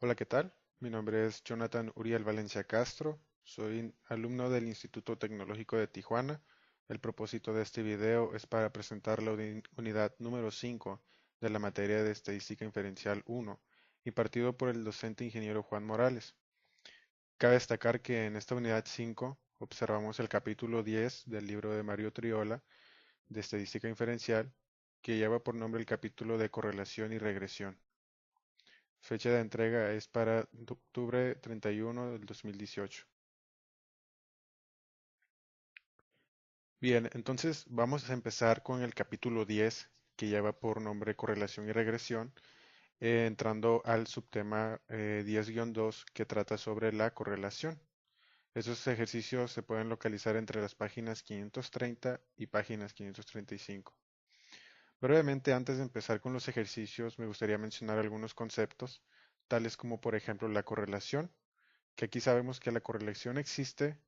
Hola, ¿qué tal? Mi nombre es Jonathan Uriel Valencia Castro. Soy alumno del Instituto Tecnológico de Tijuana. El propósito de este video es para presentar la unidad número 5 de la materia de Estadística Inferencial 1, impartido por el docente ingeniero Juan Morales. Cabe destacar que en esta unidad 5 observamos el capítulo 10 del libro de Mario Triola de Estadística Inferencial, que lleva por nombre el capítulo de Correlación y Regresión. Fecha de entrega es para octubre 31 del 2018. Bien, entonces vamos a empezar con el capítulo 10, que lleva por nombre Correlación y Regresión, entrando al subtema 10-2, que trata sobre la correlación. Esos ejercicios se pueden localizar entre las páginas 530 y páginas 535. Brevemente, antes de empezar con los ejercicios, me gustaría mencionar algunos conceptos, tales como por ejemplo la correlación, que aquí sabemos que la correlación existe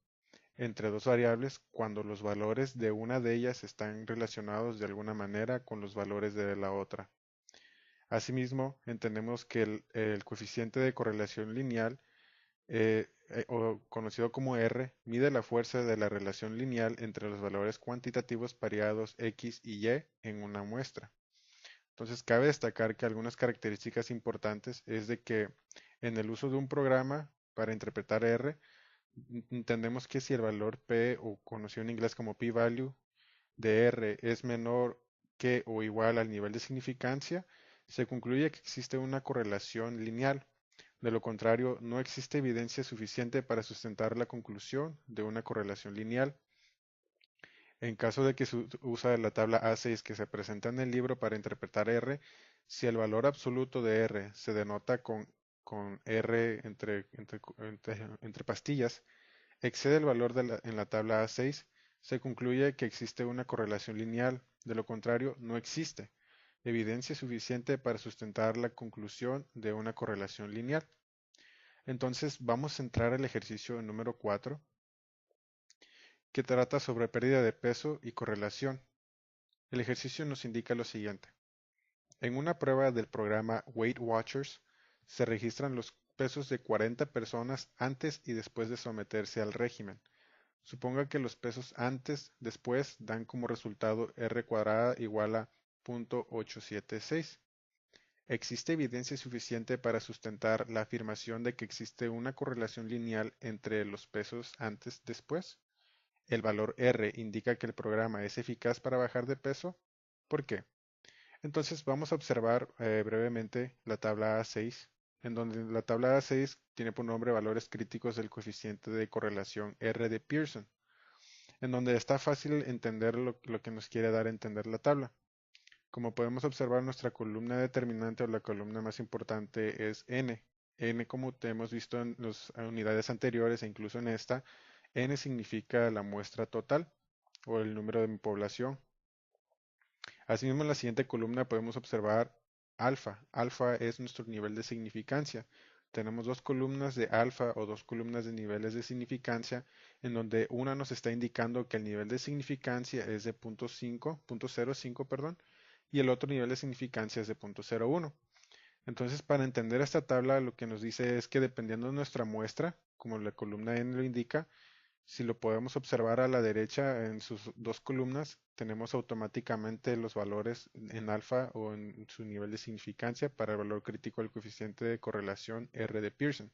entre dos variables cuando los valores de una de ellas están relacionados de alguna manera con los valores de la otra. Asimismo, entendemos que el coeficiente de correlación lineal, o conocido como R, mide la fuerza de la relación lineal entre los valores cuantitativos pareados X y Y en una muestra. Entonces, cabe destacar que algunas características importantes es de que en el uso de un programa para interpretar R, entendemos que si el valor P, o conocido en inglés como p-value, de R es menor que o igual al nivel de significancia, se concluye que existe una correlación lineal. De lo contrario, no existe evidencia suficiente para sustentar la conclusión de una correlación lineal. En caso de que se usa la tabla A6 que se presenta en el libro para interpretar R, si el valor absoluto de R se denota con R entre pastillas, excede el valor en la tabla A6, se concluye que existe una correlación lineal. De lo contrario, no existe evidencia suficiente para sustentar la conclusión de una correlación lineal. Entonces vamos a entrar al ejercicio número 4, que trata sobre pérdida de peso y correlación. El ejercicio nos indica lo siguiente. En una prueba del programa Weight Watchers se registran los pesos de 40 personas antes y después de someterse al régimen. Suponga que los pesos antes, después dan como resultado R cuadrada igual a 0.876. ¿Existe evidencia suficiente para sustentar la afirmación de que existe una correlación lineal entre los pesos antes-después? ¿El valor R indica que el programa es eficaz para bajar de peso? ¿Por qué? Entonces vamos a observar brevemente la tabla A6, en donde la tabla A6 tiene por nombre valores críticos del coeficiente de correlación R de Pearson, en donde está fácil entender lo que nos quiere dar a entender la tabla. Como podemos observar, nuestra columna determinante o la columna más importante es N. N, como te hemos visto en las unidades anteriores e incluso en esta, N significa la muestra total o el número de mi población. Asimismo, en la siguiente columna podemos observar alfa. Alfa es nuestro nivel de significancia. Tenemos dos columnas de alfa o dos columnas de niveles de significancia, en donde una nos está indicando que el nivel de significancia es de 0.5, perdón, y el otro nivel de significancia es de 0.01. Entonces, para entender esta tabla, lo que nos dice es que dependiendo de nuestra muestra, como la columna n lo indica, si lo podemos observar a la derecha en sus dos columnas, tenemos automáticamente los valores en alfa o en su nivel de significancia para el valor crítico del coeficiente de correlación R de Pearson.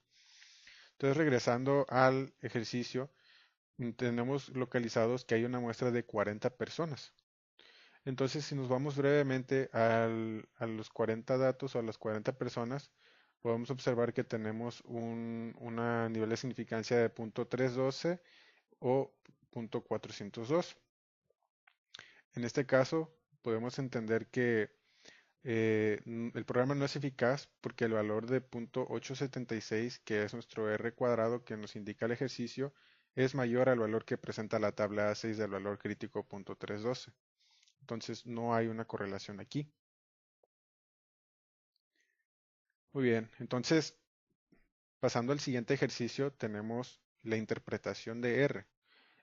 Entonces, regresando al ejercicio, tenemos localizados que hay una muestra de 40 personas. Entonces, si nos vamos brevemente a los 40 datos o a las 40 personas, podemos observar que tenemos un nivel de significancia de 0.312 o 0.402. En este caso, podemos entender que el programa no es eficaz porque el valor de 0.876, que es nuestro R cuadrado que nos indica el ejercicio, es mayor al valor que presenta la tabla A6 del valor crítico 0.312. Entonces no hay una correlación aquí. Muy bien, entonces pasando al siguiente ejercicio tenemos la interpretación de R.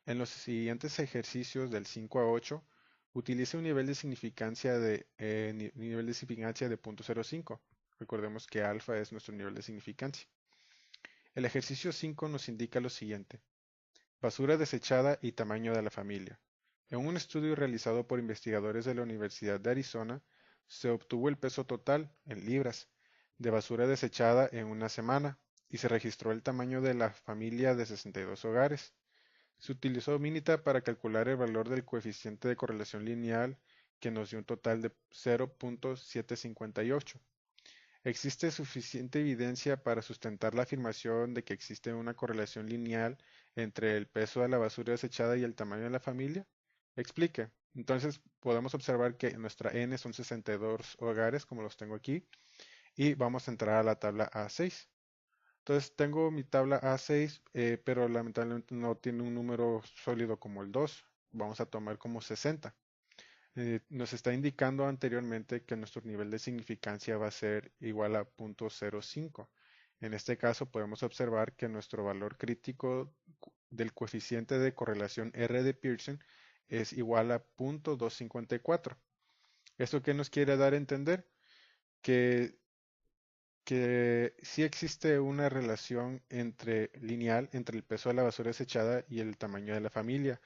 En los siguientes ejercicios del 5 a 8, utilice un nivel de significancia de 0.05. Recordemos que alfa es nuestro nivel de significancia. El ejercicio 5 nos indica lo siguiente. Basura desechada y tamaño de la familia. En un estudio realizado por investigadores de la Universidad de Arizona, se obtuvo el peso total, en libras, de basura desechada en una semana y se registró el tamaño de la familia de 62 hogares. Se utilizó Minita para calcular el valor del coeficiente de correlación lineal que nos dio un total de 0.758. ¿Existe suficiente evidencia para sustentar la afirmación de que existe una correlación lineal entre el peso de la basura desechada y el tamaño de la familia? Explique. Entonces podemos observar que nuestra n son 62 hogares, como los tengo aquí, y vamos a entrar a la tabla A6. Entonces tengo mi tabla A6, pero lamentablemente no tiene un número sólido como el 2. Vamos a tomar como 60. Nos está indicando anteriormente que nuestro nivel de significancia va a ser igual a 0.05. En este caso podemos observar que nuestro valor crítico del coeficiente de correlación R de Pearson es igual a 0.254. ¿Esto qué nos quiere dar a entender? Que, que sí existe una relación lineal entre el peso de la basura desechada y el tamaño de la familia,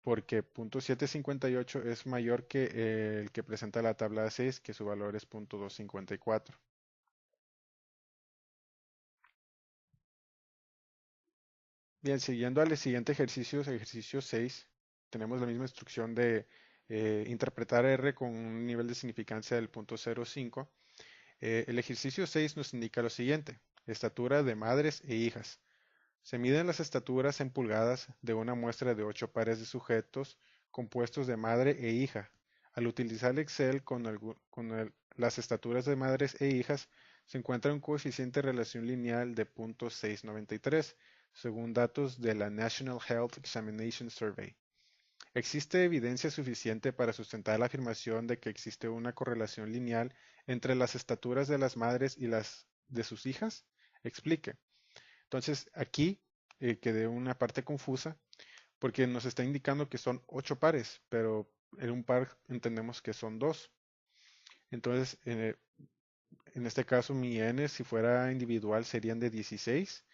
porque 0.758 es mayor que el que presenta la tabla 6, que su valor es 0.254. Bien, siguiendo al siguiente ejercicio, ejercicio 6, tenemos la misma instrucción de interpretar R con un nivel de significancia del 0.05. El ejercicio 6 nos indica lo siguiente: estatura de madres e hijas. Se miden las estaturas en pulgadas de una muestra de 8 pares de sujetos compuestos de madre e hija. Al utilizar Excel las estaturas de madres e hijas, se encuentra un coeficiente de relación lineal de 0.693, según datos de la National Health Examination Survey. ¿Existe evidencia suficiente para sustentar la afirmación de que existe una correlación lineal entre las estaturas de las madres y las de sus hijas? Explique. Entonces aquí quedé una parte confusa porque nos está indicando que son 8 pares, pero en un par entendemos que son 2. Entonces, en este caso mi n, si fuera individual, serían de 16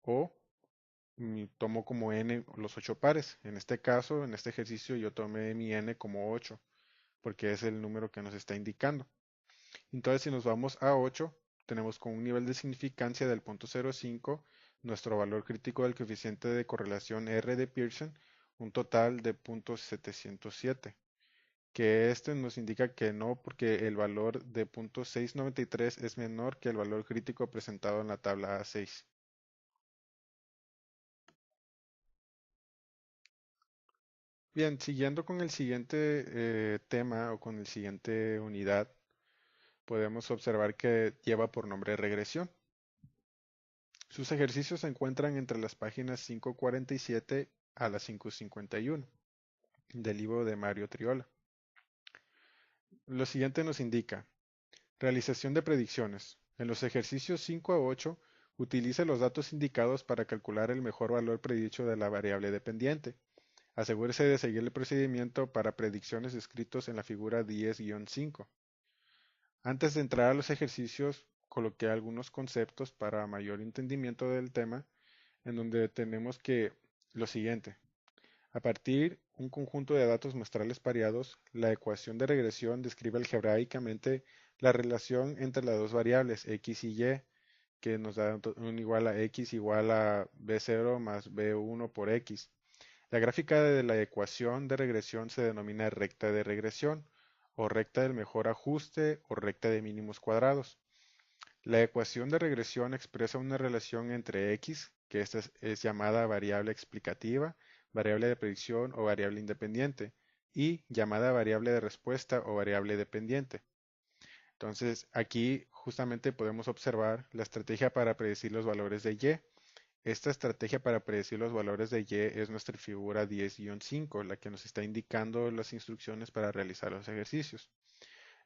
o tomo como n los 8 pares. En este caso, en este ejercicio, yo tomé mi n como 8 porque es el número que nos está indicando. Entonces, si nos vamos a 8, tenemos con un nivel de significancia del 0.05 nuestro valor crítico del coeficiente de correlación R de Pearson, un total de 0.707, que este nos indica que no, porque el valor de 0.693 es menor que el valor crítico presentado en la tabla A6. Bien, siguiendo con el siguiente tema o con el siguiente unidad, podemos observar que lleva por nombre regresión. Sus ejercicios se encuentran entre las páginas 547 a las 551 del libro de Mario Triola. Lo siguiente nos indica: realización de predicciones. En los ejercicios 5 a 8, utilice los datos indicados para calcular el mejor valor predicho de la variable dependiente. Asegúrese de seguir el procedimiento para predicciones descritos en la figura 10-5. Antes de entrar a los ejercicios, coloqué algunos conceptos para mayor entendimiento del tema, en donde tenemos que lo siguiente: a partir un conjunto de datos muestrales pareados, la ecuación de regresión describe algebraicamente la relación entre las dos variables x y y, que nos da un igual a x igual a b0 más b1 por x. La gráfica de la ecuación de regresión se denomina recta de regresión, o recta del mejor ajuste, o recta de mínimos cuadrados. La ecuación de regresión expresa una relación entre x, que esta es llamada variable explicativa, variable de predicción o variable independiente, y llamada variable de respuesta o variable dependiente. Entonces, aquí justamente podemos observar la estrategia para predecir los valores de y. Esta estrategia para predecir los valores de y es nuestra figura 10-5, la que nos está indicando las instrucciones para realizar los ejercicios,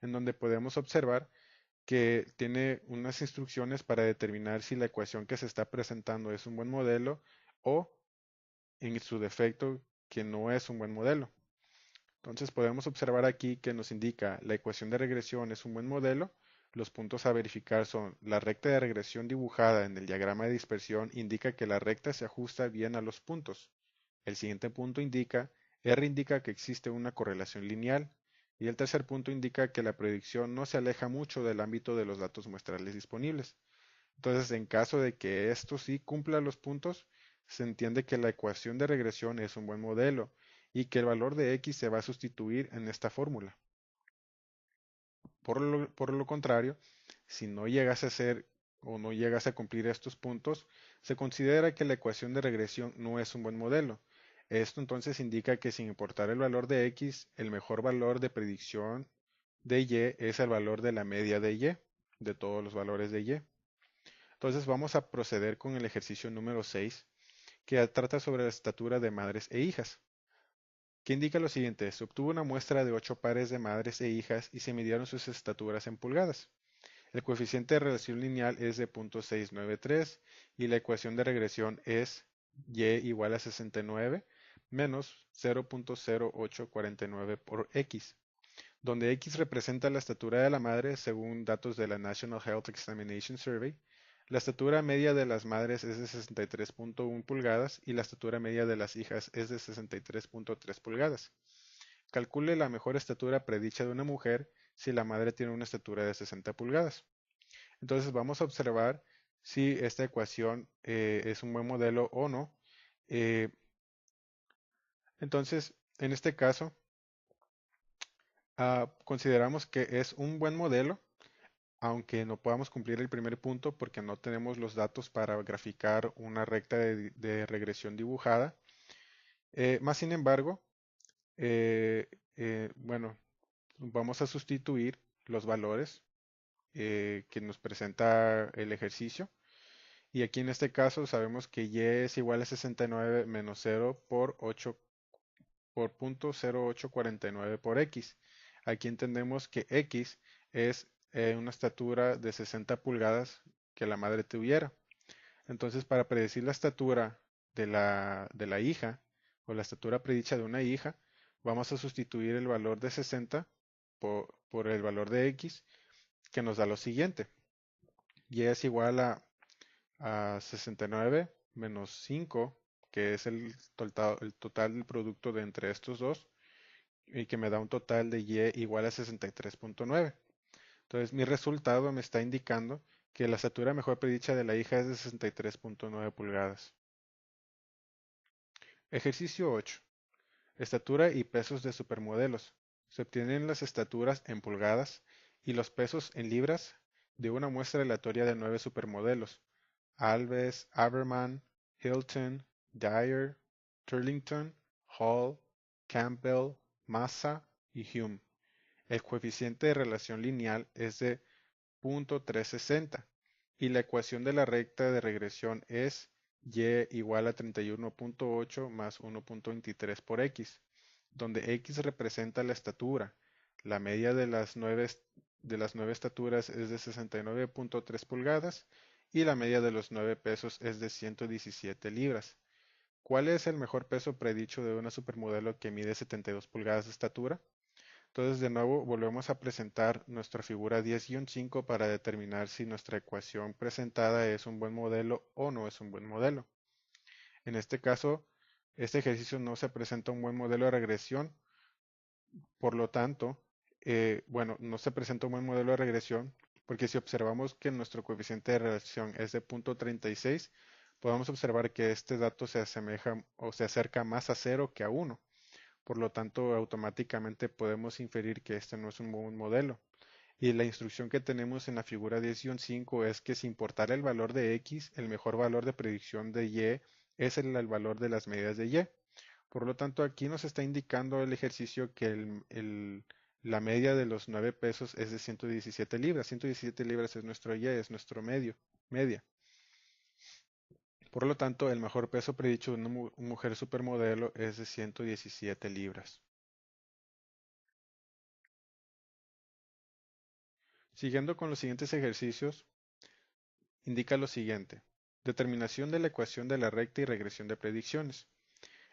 en donde podemos observar que tiene unas instrucciones para determinar si la ecuación que se está presentando es un buen modelo o, en su defecto, que no es un buen modelo. Entonces podemos observar aquí que nos indica la ecuación de regresión es un buen modelo, Los puntos a verificar son: la recta de regresión dibujada en el diagrama de dispersión indica que la recta se ajusta bien a los puntos. El siguiente punto R indica que existe una correlación lineal. Y el tercer punto indica que la predicción no se aleja mucho del ámbito de los datos muestrales disponibles. Entonces, en caso de que esto sí cumpla los puntos, se entiende que la ecuación de regresión es un buen modelo y que el valor de x se va a sustituir en esta fórmula. Por lo contrario, si no llegase a ser o no llegase a cumplir estos puntos, se considera que la ecuación de regresión no es un buen modelo. Esto entonces indica que sin importar el valor de x, el mejor valor de predicción de y es el valor de la media de y, de todos los valores de y. Entonces vamos a proceder con el ejercicio número 6, que trata sobre la estatura de madres e hijas, que indica lo siguiente: se obtuvo una muestra de 8 pares de madres e hijas y se midieron sus estaturas en pulgadas. El coeficiente de relación lineal es de 0.693 y la ecuación de regresión es y igual a 69 menos 0.0849 por x, donde x representa la estatura de la madre según datos de la National Health Examination Survey. La estatura media de las madres es de 63.1 pulgadas y la estatura media de las hijas es de 63.3 pulgadas. Calcule la mejor estatura predicha de una mujer si la madre tiene una estatura de 60 pulgadas. Entonces vamos a observar si esta ecuación es un buen modelo o no. Eh, entonces, en este caso, consideramos que es un buen modelo, aunque no podamos cumplir el primer punto porque no tenemos los datos para graficar una recta de regresión dibujada. Más sin embargo, eh, bueno, vamos a sustituir los valores que nos presenta el ejercicio. Y aquí en este caso sabemos que y es igual a 69 menos 0 por 8 por 0.0849 por x. Aquí entendemos que x es una estatura de 60 pulgadas que la madre tuviera. Entonces, para predecir la estatura de la hija o la estatura predicha de una hija, vamos a sustituir el valor de 60 por el valor de x, que nos da lo siguiente: y es igual a 69 menos 5, que es el total del producto de entre estos dos, y que me da un total de y igual a 63.9. Entonces mi resultado me está indicando que la estatura mejor predicha de la hija es de 63.9 pulgadas. Ejercicio 8. Estatura y pesos de supermodelos. Se obtienen las estaturas en pulgadas y los pesos en libras de una muestra aleatoria de 9 supermodelos: Alves, Aberman, Hilton, Dyer, Turlington, Hall, Campbell, Massa y Hume. El coeficiente de relación lineal es de 0.360 y la ecuación de la recta de regresión es y igual a 31.8 más 1.23 por x, donde x representa la estatura. La media de las 9 estaturas es de 69.3 pulgadas y la media de los 9 pesos es de 117 libras. ¿Cuál es el mejor peso predicho de una supermodelo que mide 72 pulgadas de estatura? Entonces, de nuevo, volvemos a presentar nuestra figura 10-5 para determinar si nuestra ecuación presentada es un buen modelo o no es un buen modelo. En este caso, este ejercicio no se presenta un buen modelo de regresión, por lo tanto, bueno, no se presenta un buen modelo de regresión porque si observamos que nuestro coeficiente de regresión es de 0.36, podemos observar que este dato se asemeja o se acerca más a 0 que a 1. Por lo tanto, automáticamente podemos inferir que este no es un buen modelo. Y la instrucción que tenemos en la figura 10-5 es que sin importar el valor de x, el mejor valor de predicción de y es el valor de las medidas de y. Por lo tanto, aquí nos está indicando el ejercicio que la media de los 9 pesos es de 117 libras. 117 libras es nuestro y, es nuestro media. Por lo tanto, el mejor peso predicho de una mujer supermodelo es de 117 libras. Siguiendo con los siguientes ejercicios, indica lo siguiente: determinación de la ecuación de la recta y regresión de predicciones.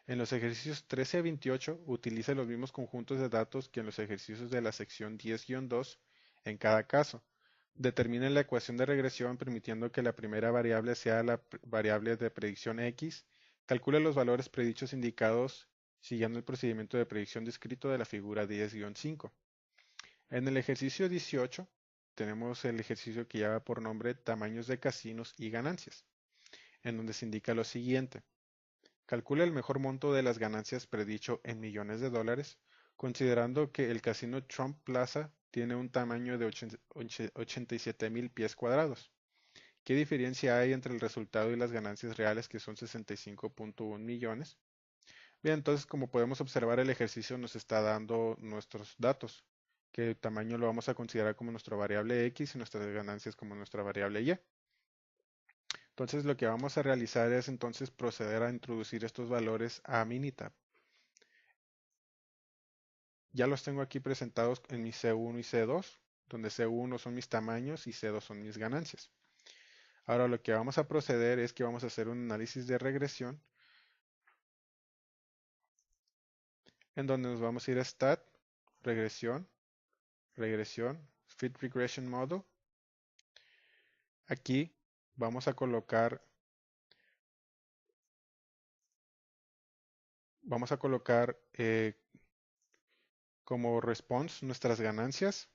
En los ejercicios 13 a 28 utiliza los mismos conjuntos de datos que en los ejercicios de la sección 10-2 en cada caso. Determine la ecuación de regresión permitiendo que la primera variable sea la variable de predicción x. Calcule los valores predichos indicados siguiendo el procedimiento de predicción descrito de la figura 10-5. En el ejercicio 18 tenemos el ejercicio que lleva por nombre tamaños de casinos y ganancias, en donde se indica lo siguiente. Calcula el mejor monto de las ganancias predicho en millones de dólares, considerando que el casino Trump Plaza tiene un tamaño de 87,000 pies cuadrados. ¿Qué diferencia hay entre el resultado y las ganancias reales, que son 65,1 millones? Bien, entonces, como podemos observar, el ejercicio nos está dando nuestros datos, que el tamaño lo vamos a considerar como nuestra variable x y nuestras ganancias como nuestra variable y. Entonces, lo que vamos a realizar es entonces proceder a introducir estos valores a Minitab. Ya los tengo aquí presentados en mi C1 y C2, donde C1 son mis tamaños y C2 son mis ganancias. Ahora lo que vamos a proceder es que vamos a hacer un análisis de regresión, en donde nos vamos a ir a Stat, regresión, regresión, Fit Regression Model. Aquí vamos a colocar como response nuestras ganancias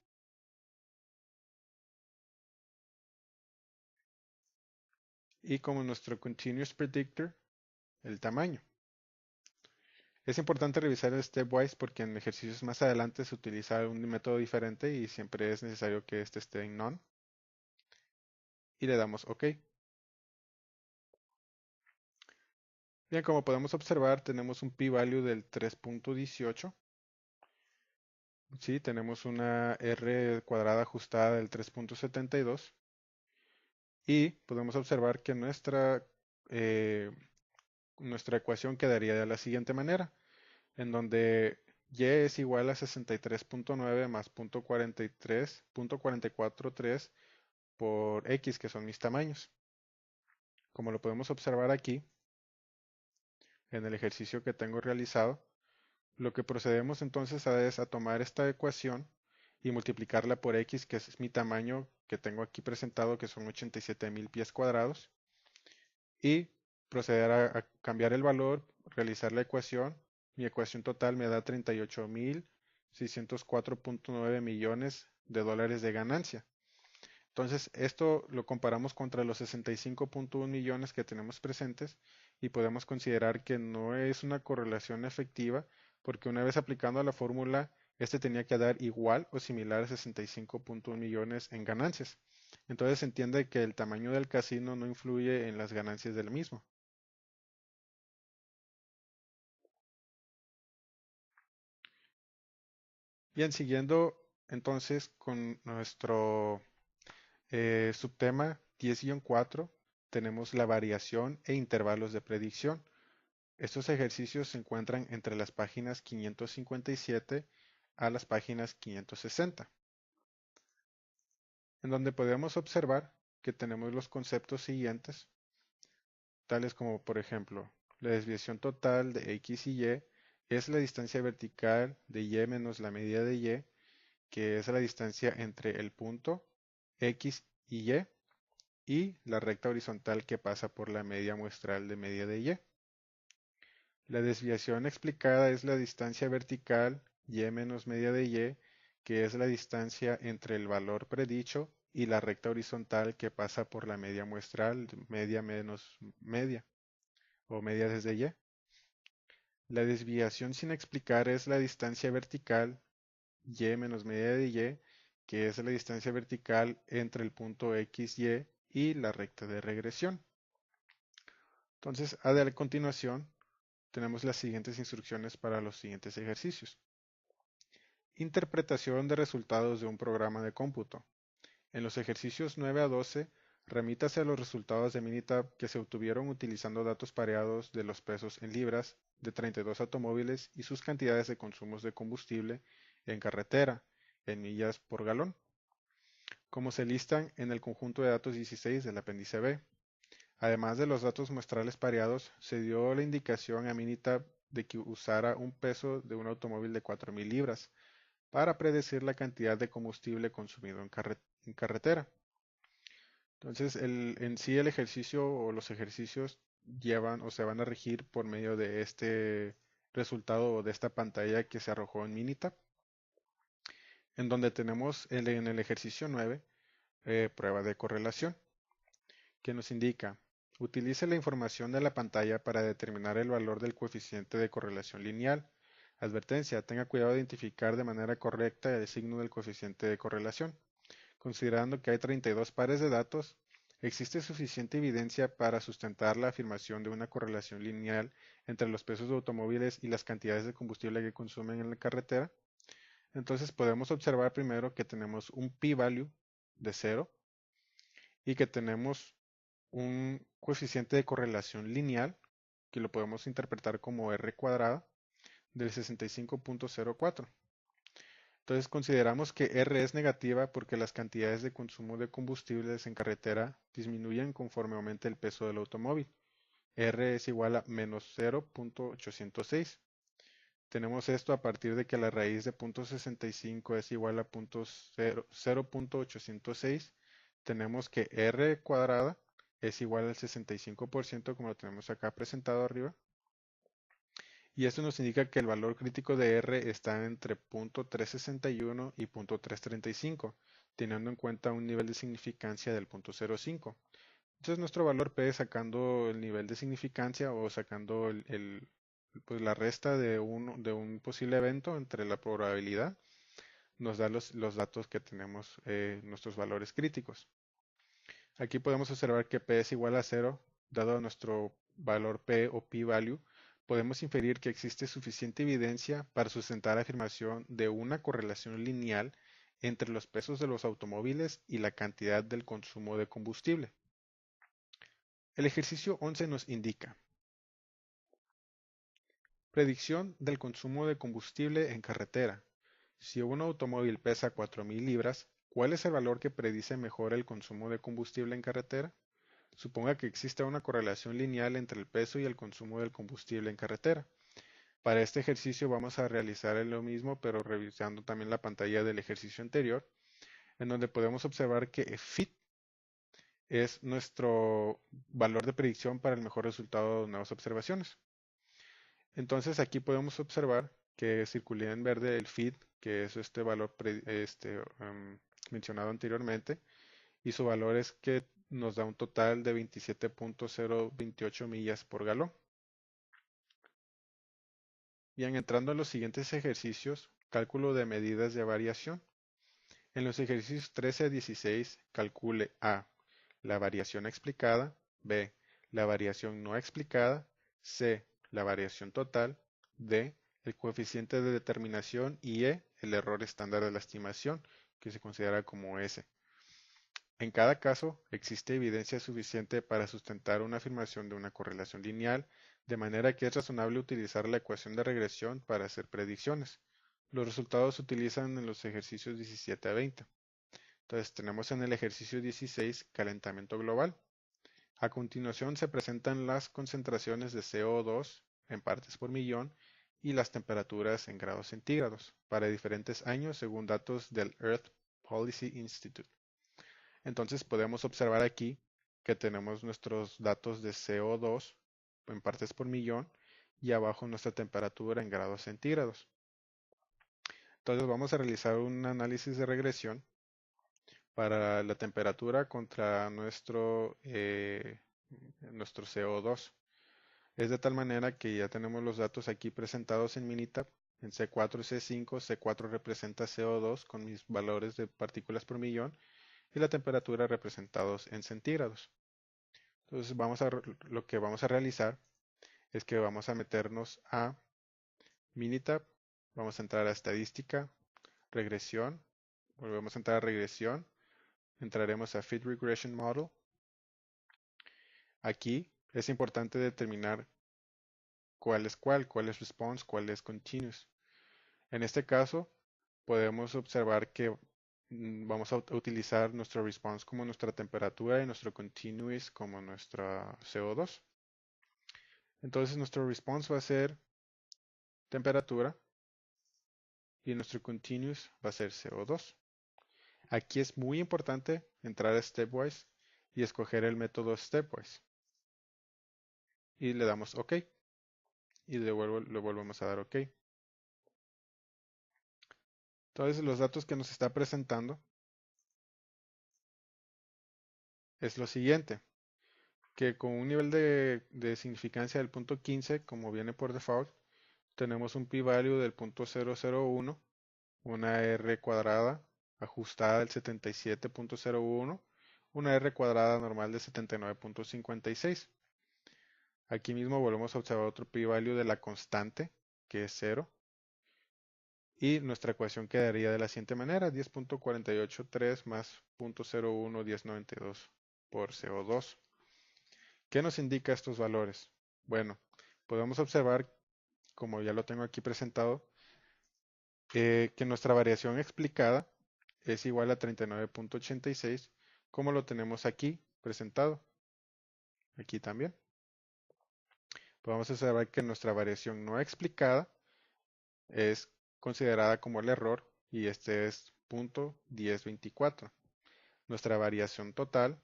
y como nuestro continuous predictor el tamaño. Es importante revisar el stepwise porque en ejercicios más adelante se utiliza un método diferente y siempre es necesario que este esté en none. Y le damos OK. Bien, como podemos observar, tenemos un p-value del 3.18. Sí, tenemos una R cuadrada ajustada del 3.72. Y podemos observar que nuestra ecuación quedaría de la siguiente manera, en donde y es igual a 63.9 más 0.43 por x, que son mis tamaños. Como lo podemos observar aquí, en el ejercicio que tengo realizado, lo que procedemos entonces es a tomar esta ecuación y multiplicarla por x, que es mi tamaño que tengo aquí presentado, que son 87,000 pies cuadrados, y proceder a cambiar el valor, realizar la ecuación. Mi ecuación total me da 38,604,9 millones de dólares de ganancia. Entonces, esto lo comparamos contra los 65,1 millones que tenemos presentes y podemos considerar que no es una correlación efectiva, porque una vez aplicando la fórmula, este tenía que dar igual o similar a 65,1 millones en ganancias. Entonces se entiende que el tamaño del casino no influye en las ganancias del mismo. Bien, siguiendo entonces con nuestro subtema 10-4, tenemos la variación e intervalos de predicción. Estos ejercicios se encuentran entre las páginas 557 a las páginas 560, en donde podemos observar que tenemos los conceptos siguientes, tales como, por ejemplo, la desviación total de x y y es la distancia vertical de y menos la medida de y, que es la distancia entre el punto x y la recta horizontal que pasa por la media muestral de media de y. La desviación explicada es la distancia vertical y menos media de y, que es la distancia entre el valor predicho y la recta horizontal que pasa por la media muestral, media menos media, o media desde y. La desviación sin explicar es la distancia vertical y menos media de y, que es la distancia vertical entre el punto x, y la recta de regresión. Entonces, a continuación, tenemos las siguientes instrucciones para los siguientes ejercicios. Interpretación de resultados de un programa de cómputo. En los ejercicios 9 a 12, remítase a los resultados de Minitab que se obtuvieron utilizando datos pareados de los pesos en libras de 32 automóviles y sus cantidades de consumos de combustible en carretera, en millas por galón, como se listan en el conjunto de datos 16 del apéndice B. Además de los datos muestrales pareados, se dio la indicación a Minitab de que usara un peso de un automóvil de 4,000 libras para predecir la cantidad de combustible consumido en carretera. en carretera. Entonces, en sí el ejercicio o los ejercicios llevan o se van a regir por medio de este resultado o de esta pantalla que se arrojó en Minitab, en donde tenemos en el ejercicio 9 prueba de correlación, que nos indica: utilice la información de la pantalla para determinar el valor del coeficiente de correlación lineal. Advertencia: tenga cuidado de identificar de manera correcta el signo del coeficiente de correlación. Considerando que hay 32 pares de datos, existe suficiente evidencia para sustentar la afirmación de una correlación lineal entre los pesos de automóviles y las cantidades de combustible que consumen en la carretera. Entonces podemos observar primero que tenemos un p-value de 0 y que tenemos un coeficiente de correlación lineal, que lo podemos interpretar como r cuadrada, del 65.04. Entonces consideramos que R es negativa porque las cantidades de consumo de combustibles en carretera disminuyen conforme aumenta el peso del automóvil. R es igual a menos 0.806. Tenemos esto a partir de que la raíz de 0.65 es igual a 0.806. Tenemos que R cuadrada es igual al 65%, como lo tenemos acá presentado arriba. Y esto nos indica que el valor crítico de R está entre 0.361 y 0.335, teniendo en cuenta un nivel de significancia del 0.05. Entonces nuestro valor P, sacando el nivel de significancia o sacando pues la resta de un posible evento entre la probabilidad, nos da los datos que tenemos, nuestros valores críticos. Aquí podemos observar que P es igual a 0, dado nuestro valor P o p-value. Podemos inferir que existe suficiente evidencia para sustentar la afirmación de una correlación lineal entre los pesos de los automóviles y la cantidad del consumo de combustible. El ejercicio 11 nos indica: predicción del consumo de combustible en carretera. Si un automóvil pesa 4.000 libras, ¿cuál es el valor que predice mejor el consumo de combustible en carretera? Suponga que exista una correlación lineal entre el peso y el consumo del combustible en carretera. Para este ejercicio vamos a realizar lo mismo, pero revisando también la pantalla del ejercicio anterior, en donde podemos observar que fit es nuestro valor de predicción para el mejor resultado de nuevas observaciones. Entonces aquí podemos observar que circula en verde el fit, que es este valor mencionado anteriormente, y su valor es que nos da un total de 27.028 millas por galón. Bien, entrando a los siguientes ejercicios: cálculo de medidas de variación. En los ejercicios 13 a 16, calcule A, la variación explicada; B, la variación no explicada; C, la variación total; D, el coeficiente de determinación; y E, el error estándar de la estimación, que se considera como S. En cada caso, existe evidencia suficiente para sustentar una afirmación de una correlación lineal, de manera que es razonable utilizar la ecuación de regresión para hacer predicciones. Los resultados se utilizan en los ejercicios 17 a 20. Entonces tenemos en el ejercicio 16 calentamiento global. A continuación se presentan las concentraciones de CO2 en partes por millón y las temperaturas en grados centígrados para diferentes años según datos del Earth Policy Institute. Entonces podemos observar aquí que tenemos nuestros datos de CO2 en partes por millón y abajo nuestra temperatura en grados centígrados. Entonces vamos a realizar un análisis de regresión para la temperatura contra nuestro CO2. Es de tal manera que ya tenemos los datos aquí presentados en Minitab, en C4 y C5. C4 representa CO2 con mis valores de partículas por millón y la temperatura representados en centígrados. Entonces lo que vamos a realizar es que vamos a meternos a Minitab, vamos a entrar a estadística, regresión, volvemos a entrar a regresión, entraremos a Fit Regression Model. Aquí es importante determinar cuál es response, cuál es continuous. En este caso podemos observar que vamos a utilizar nuestro response como nuestra temperatura y nuestro continuous como nuestra CO2. Entonces nuestro response va a ser temperatura y nuestro continuous va a ser CO2. Aquí es muy importante entrar a Stepwise y escoger el método Stepwise. Y le damos OK. Y le volvemos a dar OK. Entonces los datos que nos está presentando es lo siguiente, que con un nivel de significancia del punto 15, como viene por default, tenemos un p-value del punto 001, una R cuadrada ajustada del 77.01, una R cuadrada normal de 79.56. Aquí mismo volvemos a observar otro p-value de la constante, que es 0. Y nuestra ecuación quedaría de la siguiente manera, 10.483 más 0.011092 por CO2. ¿Qué nos indica estos valores? Bueno, podemos observar, como ya lo tengo aquí presentado, que nuestra variación explicada es igual a 39.86, como lo tenemos aquí presentado. Aquí también. Podemos observar que nuestra variación no explicada es considerada como el error y este es .1024. Nuestra variación total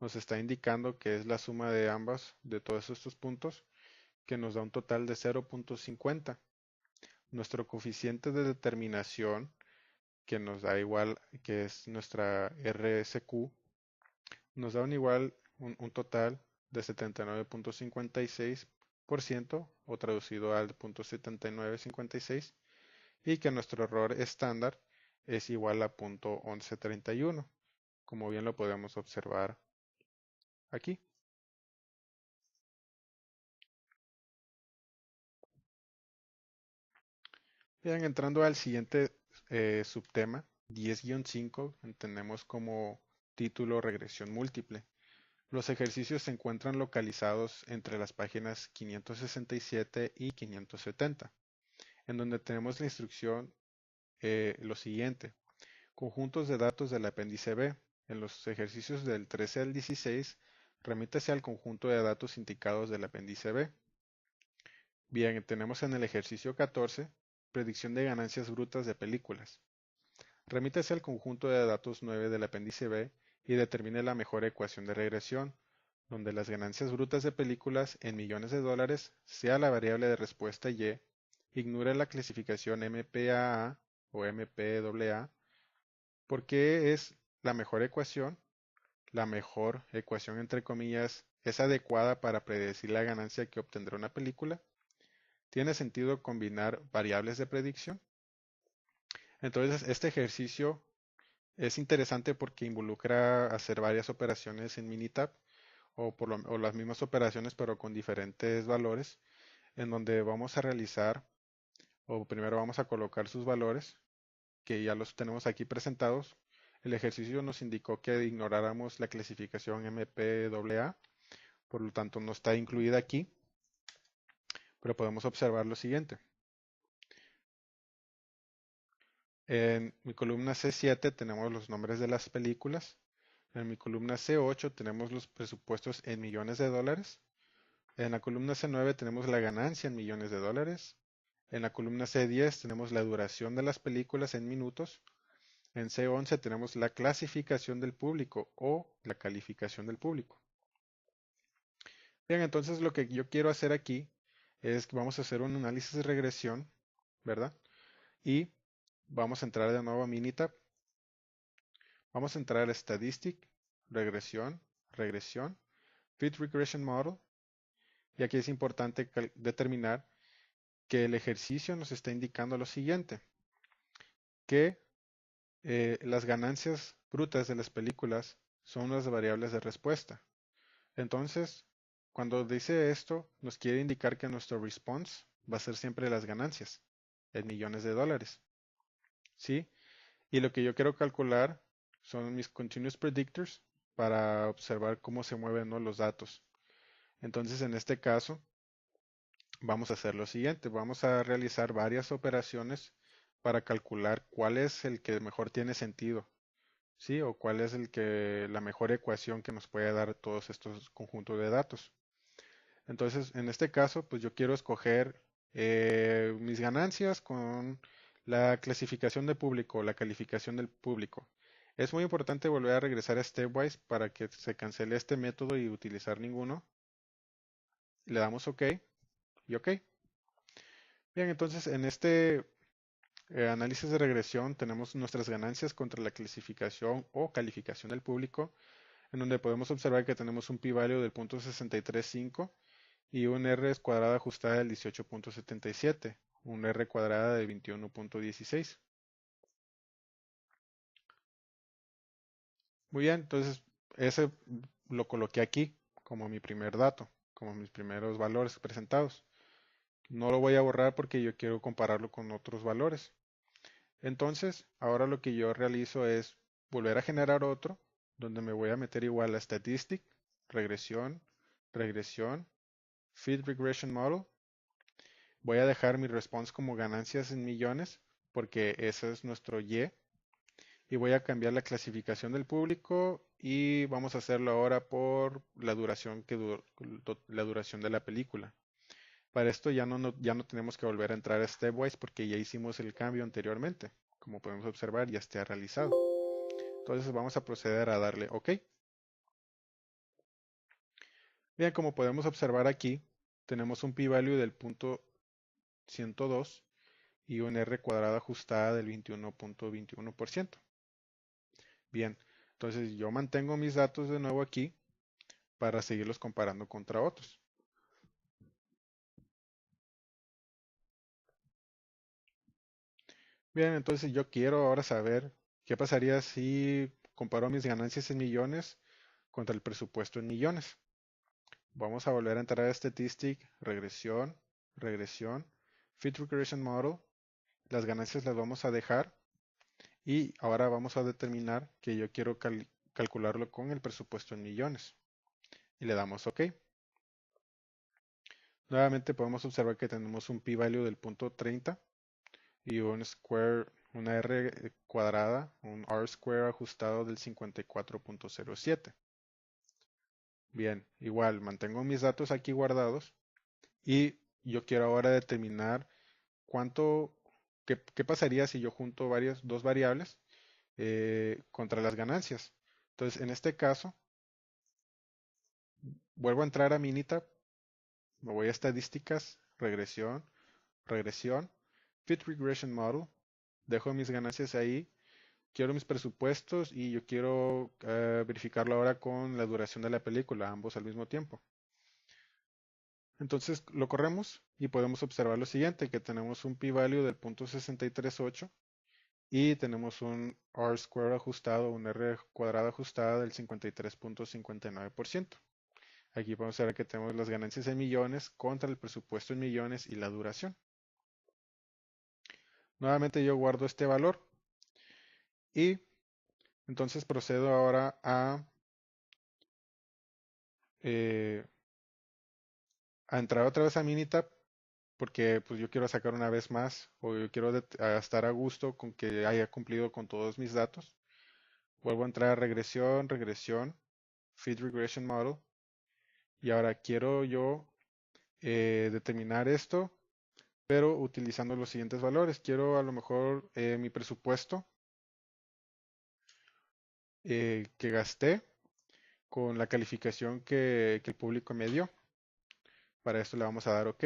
nos está indicando que es la suma de ambas, de todos estos puntos, que nos da un total de 0.50. Nuestro coeficiente de determinación, que nos da igual, que es nuestra RSQ, nos da un total de 79.56% o traducido al .7956 y que nuestro error estándar es igual a .1131, como bien lo podemos observar aquí. Bien, entrando al siguiente subtema, 10-5, entendemos como título regresión múltiple. Los ejercicios se encuentran localizados entre las páginas 567 y 570, en donde tenemos la instrucción lo siguiente. Conjuntos de datos del apéndice B. En los ejercicios del 13 al 16, remítase al conjunto de datos indicados del apéndice B. Bien, tenemos en el ejercicio 14, predicción de ganancias brutas de películas. Remítase al conjunto de datos 9 del apéndice B y determine la mejor ecuación de regresión, donde las ganancias brutas de películas en millones de dólares sea la variable de respuesta Y, ignore la clasificación MPAA o MPAA, porque es la mejor ecuación. La mejor ecuación entre comillas es adecuada para predecir la ganancia que obtendrá una película. ¿Tiene sentido combinar variables de predicción? Entonces, este ejercicio es interesante porque involucra hacer varias operaciones en Minitab o las mismas operaciones pero con diferentes valores, en donde vamos a realizar, o primero vamos a colocar sus valores, que ya los tenemos aquí presentados. El ejercicio nos indicó que ignoráramos la clasificación MPAA, por lo tanto no está incluida aquí, pero podemos observar lo siguiente. En mi columna C7 tenemos los nombres de las películas. En mi columna C8 tenemos los presupuestos en millones de dólares. En la columna C9 tenemos la ganancia en millones de dólares. En la columna C10 tenemos la duración de las películas en minutos. En C11 tenemos la clasificación del público o la calificación del público. Bien, entonces lo que yo quiero hacer aquí es que vamos a hacer un análisis de regresión, ¿verdad? Y vamos a entrar de nuevo a Minitab. Vamos a entrar a Statistic, Regresión, Regresión, Fit Regression Model. Y aquí es importante determinar que el ejercicio nos está indicando lo siguiente, que las ganancias brutas de las películas son las variables de respuesta. Entonces, cuando dice esto, nos quiere indicar que nuestro response va a ser siempre las ganancias en millones de dólares. ¿Sí? Y lo que yo quiero calcular son mis continuous predictors para observar cómo se mueven, ¿no?, los datos. Entonces, en este caso, vamos a hacer lo siguiente. Vamos a realizar varias operaciones para calcular cuál es el que mejor tiene sentido, ¿sí? O cuál es la mejor ecuación que nos puede dar todos estos conjuntos de datos. Entonces, en este caso, pues yo quiero escoger mis ganancias con la clasificación del público, la calificación del público. Es muy importante volver a regresar a Stepwise para que se cancele este método y utilizar ninguno. Le damos OK y OK. Bien, entonces en este análisis de regresión tenemos nuestras ganancias contra la clasificación o calificación del público, en donde podemos observar que tenemos un p-value del 0.635 y un R cuadrada ajustada del 18.77, un R cuadrada de 21.16. Muy bien, entonces ese lo coloqué aquí como mi primer dato, como mis primeros valores presentados. No lo voy a borrar porque yo quiero compararlo con otros valores. Entonces, ahora lo que yo realizo es volver a generar otro, donde me voy a meter igual a Statistic, regresión, regresión, Feed Regression Model. Voy a dejar mi response como ganancias en millones, porque ese es nuestro Y. Y voy a cambiar la clasificación del público y vamos a hacerlo ahora por la duración la duración de la película. Para esto ya no tenemos que volver a entrar a Stepwise porque ya hicimos el cambio anteriormente. Como podemos observar, ya está realizado. Entonces vamos a proceder a darle OK. Bien, como podemos observar aquí, tenemos un p-value del punto 102 y un R cuadrada ajustada del 21.21%. Bien, entonces yo mantengo mis datos de nuevo aquí para seguirlos comparando contra otros. Bien, entonces yo quiero ahora saber qué pasaría si comparo mis ganancias en millones contra el presupuesto en millones. Vamos a volver a entrar a Statistic, regresión, regresión, Fit Regression Model. Las ganancias las vamos a dejar y ahora vamos a determinar que yo quiero calcularlo con el presupuesto en millones. Y le damos OK. Nuevamente podemos observar que tenemos un p-value del punto 30 y una R cuadrada, un R square ajustado del 54.07. Bien, igual mantengo mis datos aquí guardados y yo quiero ahora determinar cuánto, qué pasaría si yo junto dos variables contra las ganancias. Entonces, en este caso, vuelvo a entrar a Minitab, me voy a estadísticas, regresión, regresión, Fit Regression Model, dejo mis ganancias ahí, quiero mis presupuestos y yo quiero verificarlo ahora con la duración de la película, ambos al mismo tiempo. Entonces lo corremos y podemos observar lo siguiente, que tenemos un p-value del 0.638 y tenemos un R square ajustado, un R cuadrado ajustada del 53.59%. Aquí podemos ver que tenemos las ganancias en millones contra el presupuesto en millones y la duración. Nuevamente yo guardo este valor y entonces procedo ahora eh, a entrar otra vez a Minitab porque pues yo quiero sacar una vez más o yo quiero estar a gusto con que haya cumplido con todos mis datos. Vuelvo a entrar a regresión, regresión, Feed Regression Model y ahora quiero yo determinar esto, pero utilizando los siguientes valores. Quiero a lo mejor mi presupuesto que gasté con la calificación que el público me dio. Para esto le vamos a dar OK.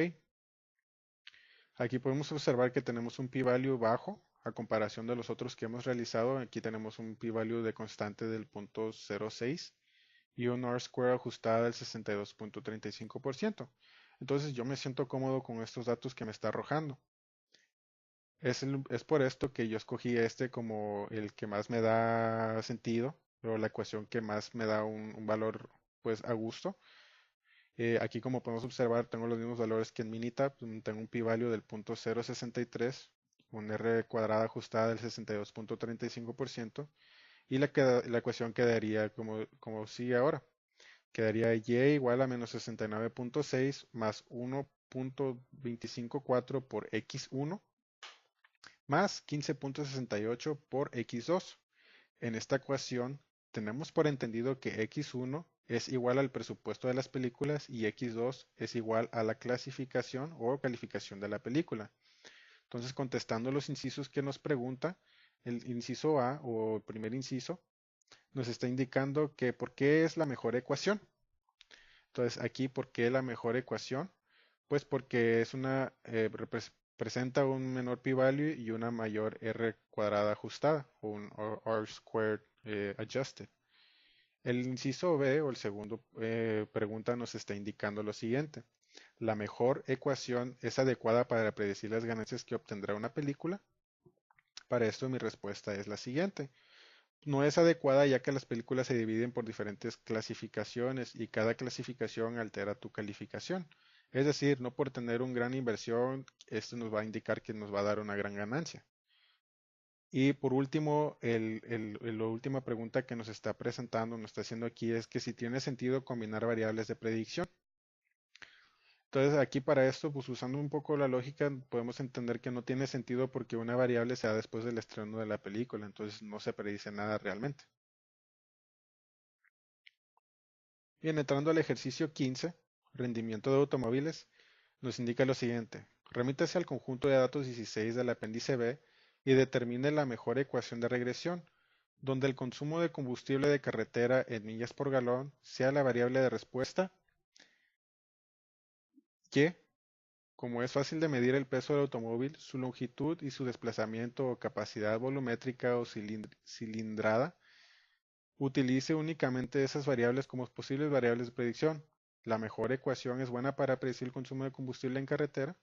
Aquí podemos observar que tenemos un p-value bajo a comparación de los otros que hemos realizado. Aquí tenemos un p-value de constante del 0.06 y un R-square ajustada del 62.35%. Entonces yo me siento cómodo con estos datos que me está arrojando. Es por esto que yo escogí este como el que más me da sentido, o la ecuación que más me da un valor pues a gusto. Aquí como podemos observar tengo los mismos valores que en Minitab, tengo un p-value del 0.063, un R cuadrada ajustada del 62.35% y la ecuación quedaría como sigue ahora. Quedaría Y igual a menos 69.6 más 1.254 por X1 más 15.68 por X2. En esta ecuación tenemos por entendido que X1 es igual al presupuesto de las películas y X2 es igual a la clasificación o calificación de la película. Entonces, contestando los incisos que nos pregunta, El inciso A o el primer inciso nos está indicando que por qué es la mejor ecuación. Entonces aquí, ¿por qué la mejor ecuación? Pues porque es presenta un menor p-value y una mayor r cuadrada ajustada o un r squared adjusted. El inciso B o el segundo pregunta nos está indicando lo siguiente. ¿La mejor ecuación es adecuada para predecir las ganancias que obtendrá una película? Para esto mi respuesta es la siguiente. No es adecuada ya que las películas se dividen por diferentes clasificaciones y cada clasificación altera tu calificación. Es decir, no por tener una gran inversión, esto nos va a indicar que nos va a dar una gran ganancia. Y por último, la última pregunta que nos está presentando, nos está haciendo aquí es que si tiene sentido combinar variables de predicción. Entonces aquí para esto, pues usando un poco la lógica, podemos entender que no tiene sentido porque una variable se da después del estreno de la película, entonces no se predice nada realmente. Bien, entrando al ejercicio 15, rendimiento de automóviles, nos indica lo siguiente. Remítase al conjunto de datos 16 del apéndice B y determine la mejor ecuación de regresión, donde el consumo de combustible de carretera en millas por galón sea la variable de respuesta y, como es fácil de medir el peso del automóvil, su longitud y su desplazamiento o capacidad volumétrica o cilindrada, utilice únicamente esas variables como posibles variables de predicción. La mejor ecuación es buena para predecir el consumo de combustible en carretera.